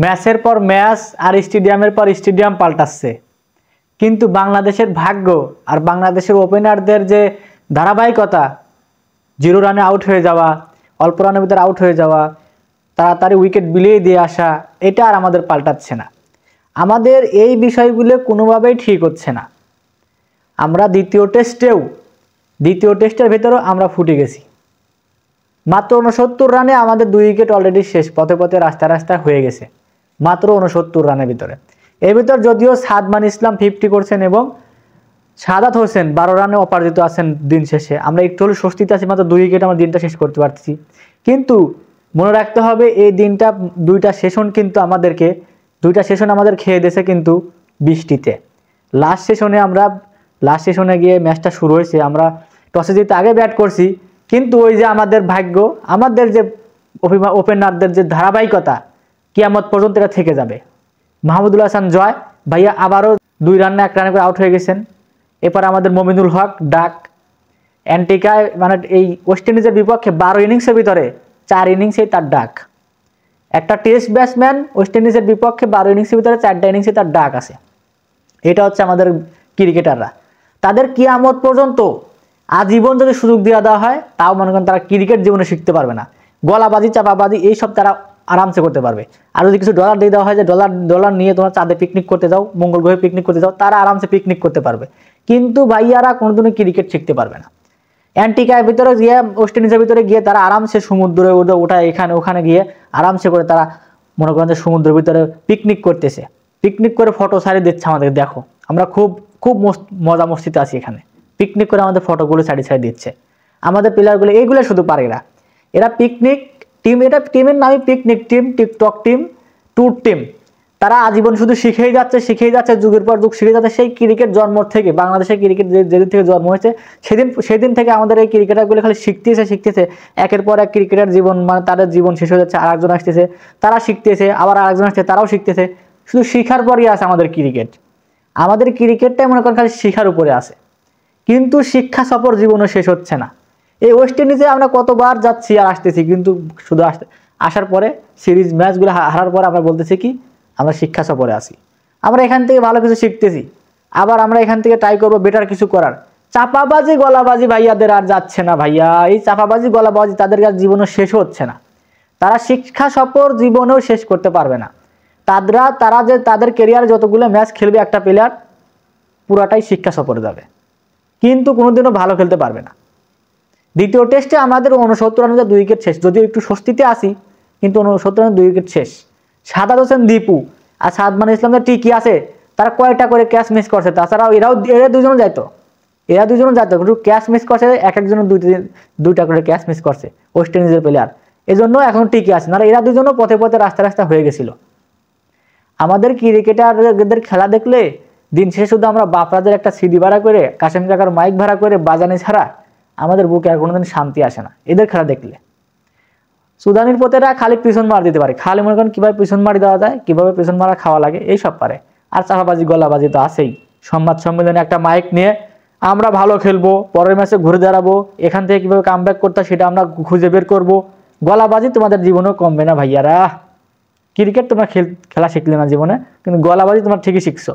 ম্যাচের পর ম্যাচ আর স্টেডিয়ামের পর স্টেডিয়াম পাল্টাচ্ছে, কিন্তু বাংলাদেশের ভাগ্য আর বাংলাদেশের ওপেনারদের যে ধারাবাহিকতা, 0 রানে আউট হয়ে যাওয়া, অল্প রানের ভিতরে আউট হয়ে যাওয়া, তাড়াতাড়ি উইকেট বিলিয়ে দিয়ে আসা, এটা আর আমাদের পাল্টাচ্ছে না। আমাদের এই বিষয়গুলো কোনোভাবেই ঠিক হচ্ছে না। আমরা দ্বিতীয় টেস্টের ভেতরেও আমরা ফুটে গেছি। মাত্র 69 রানে আমাদের 2 উইকেট অলরেডি শেষ, পথে পথে রাস্তায় হয়ে গেছে মাত্র 69 রানের ভিতরে। এর ভিতর যদিও সাদমান ইসলাম 50 করছেন এবং সাদাত হোসেন 12 রানে অপরাজিত আছেন দিন শেষে। আমরা একটু হলে স্বস্তিতে আছি, মাত্র 2 উইকেট আমরা দিনটা শেষ করতে পারছি। কিন্তু মনে রাখতে হবে এই দিনটা দুইটা সেশন আমাদের খেয়ে দিয়েছে কিন্তু বৃষ্টিতে। লাস্ট সেশনে গিয়ে ম্যাচটা শুরু হয়েছে, আমরা টসে জিতে আগে ব্যাট করছি, কিন্তু ওই যে আমাদের ভাগ্য, আমাদের যে ওপেনারদের যে ধারাবাহিকতা কিয়ামত পর্যন্ত এটা থেকে যাবে। মাহমুদুল হাসান জয় ভাইয়া আবারও 2 রানে 1 রানে করে আউট হয়ে গেছেন। এরপর আমাদের মমিনুল হক ডাক অ্যান্টিকায়, মানে এই ওয়েস্ট ইন্ডিজের বিপক্ষে 12 ইনিংসের ভিতরে 4 ইনিংসেই তার ডাক। একটা টেস্ট ব্যাটসম্যান ওয়েস্ট ইন্ডিজের বিপক্ষে 12 ইনিংসের ভিতরে 4টা ইনিংসে তার ডাক আছে। এটা হচ্ছে আমাদের ক্রিকেটাররা। তাদের কিয়ামত পর্যন্ত আজীবন যদি সুযোগ দেওয়া হয়, তাও মনে করেন তারা ক্রিকেট জীবনে শিখতে পারবে না। গলাবাজি, চাপাবাজি এইসব তারা আরামসে করতে পারবে। আর যদি কিছু ডলার দিয়ে দেওয়া হয় যে ডলার নিয়ে তোমরা চাঁদে পিকনিক করতে যাও, মঙ্গল গ্রহে পিকনিক করতে যাও, তারা আরামসে পিকনিক করতে পারবে। কিন্তু ভাইয়ারা কোনোদিনও ক্রিকেট শিখতে পারবে না। অ্যান্টিকার ভিতরে গিয়ে, ওয়েস্ট ইন্ডিজের ভিতরে গিয়ে তারা আরামসে সমুদ্রে ওটা ওখানে গিয়ে আরামসে করে তারা মনে করেন যে সমুদ্রের ভিতরে পিকনিক করতেছে। পিকনিক করে ফটো সারি দিচ্ছে আমাদের, দেখো আমরা খুব খুব মজা মস্তিতে আছি এখানে। পিকনিক করে আমাদের ফটোগুলো সারি দিচ্ছে। আমাদের প্লেয়ারগুলো এইগুলো শুধু পারে না। এরা পিকনিক টিম, এটা টিমের নামই picnic team, TikTok team, tour team. তারা আজীবন শুধু শিখেই যাচ্ছে, যুগের পর যুগ শিখে যাচ্ছে। সেই ক্রিকেট জন্ম থেকে, বাংলাদেশের ক্রিকেট যেদিন থেকে জন্ম হয়েছে সেদিন থেকে আমাদের এই ক্রিকেটারগুলো খালি শিখতেছে। একের পর এক ক্রিকেটার জীবন, মানে তাদের জীবন শেষ হয়ে যাচ্ছে, আরেকজন আসতেছে, তারা শিখতেছে, আবার আরেকজন আসছে, তারাও শিখতেছে। শুধু শিখার পরই আছে আমাদের ক্রিকেট। আমাদের ক্রিকেটটাই মনে করেন খালি শিখার উপরে আছে, কিন্তু শিক্ষা সফর জীবনও শেষ হচ্ছে না। এই ওয়েস্ট ইন্ডিজে আমরা কতবার যাচ্ছি আর আসতেছি, কিন্তু শুধু আসার পরে সিরিজ ম্যাচগুলো হারার পরে আমরা বলতেছি কি আমরা শিক্ষা সফরে আসি। আমরা এখান থেকে ভালো কিছু শিখতেছি, আবার আমরা এখান থেকে ট্রাই করবো বেটার কিছু করার। চাপাবাজি গলাবাজি ভাইয়াদের আর যাচ্ছে না ভাইয়া। এই চাপাবাজি গলাবাজি তাদের কাছে জীবনও শেষ হচ্ছে না। তারা শিক্ষা সফর জীবনেও শেষ করতে পারবে না। তারা যে তাদের ক্যারিয়ারে যতগুলো ম্যাচ খেলবে একটা প্লেয়ার, পুরাটাই শিক্ষা সফরে যাবে, কিন্তু কোনোদিনও ভালো খেলতে পারবে না। দ্বিতীয় টেস্টে আমাদের 69 রানে 2 উইকেট শেষ, যদিও একটু স্বস্তিতে আসি, কিন্তু 69 রানে 2 উইকেট শেষ। সাদাত হোসেন দীপু আর সাদমান ইসলামদের ঠিকই আছে, তারা কয়টা করে ক্যাচ মিস করছে। তাছাড়াও এরা দুজনও যাইতো, কিন্তু ক্যাচ মিস করছে, একজনের 2টা করে ক্যাচ মিস করছে ওয়েস্ট ইন্ডিজের প্লেয়ার। এজন্য এখন ঠিকই আছে, না এরা দুজনও পথে পথে রাস্তা হয়ে গেছিল। আমাদের ক্রিকেটারদের খেলা দেখলে দিন শেষে শুধু আমরা বাপরাজের একটা সিডি ভাড়া করে, কাশেম কাকার মাইক ভাড়া করে বাজানি ছাড়া আমাদের বুকে আর কোনোদিন শান্তি আসে না এদের খেলা দেখলে। সুদানির পোতেরা খালি পিছন মার দিতে পারে, খালি মনে করেন কিভাবে পিছন মারি দেওয়া যায়, কিভাবে পিছন মারা খাওয়া লাগে, এইসব পারে। আর চাপাবাজি গলাবাজি তো আছেই। সংবাদ সম্মেলনে একটা মাইক নিয়ে আমরা ভালো খেলবো, পরের ম্যাচে ঘুরে দাঁড়াবো, এখান থেকে কিভাবে কামব্যাক করতে সেটা আমরা খুঁজে বের করবো। গলাবাজি তোমাদের জীবনেও কমবে না ভাইয়ারা। ক্রিকেট তোমরা খেলা শিখলে না জীবনে, কিন্তু গলাবাজি তোমরা ঠিকই শিখছো।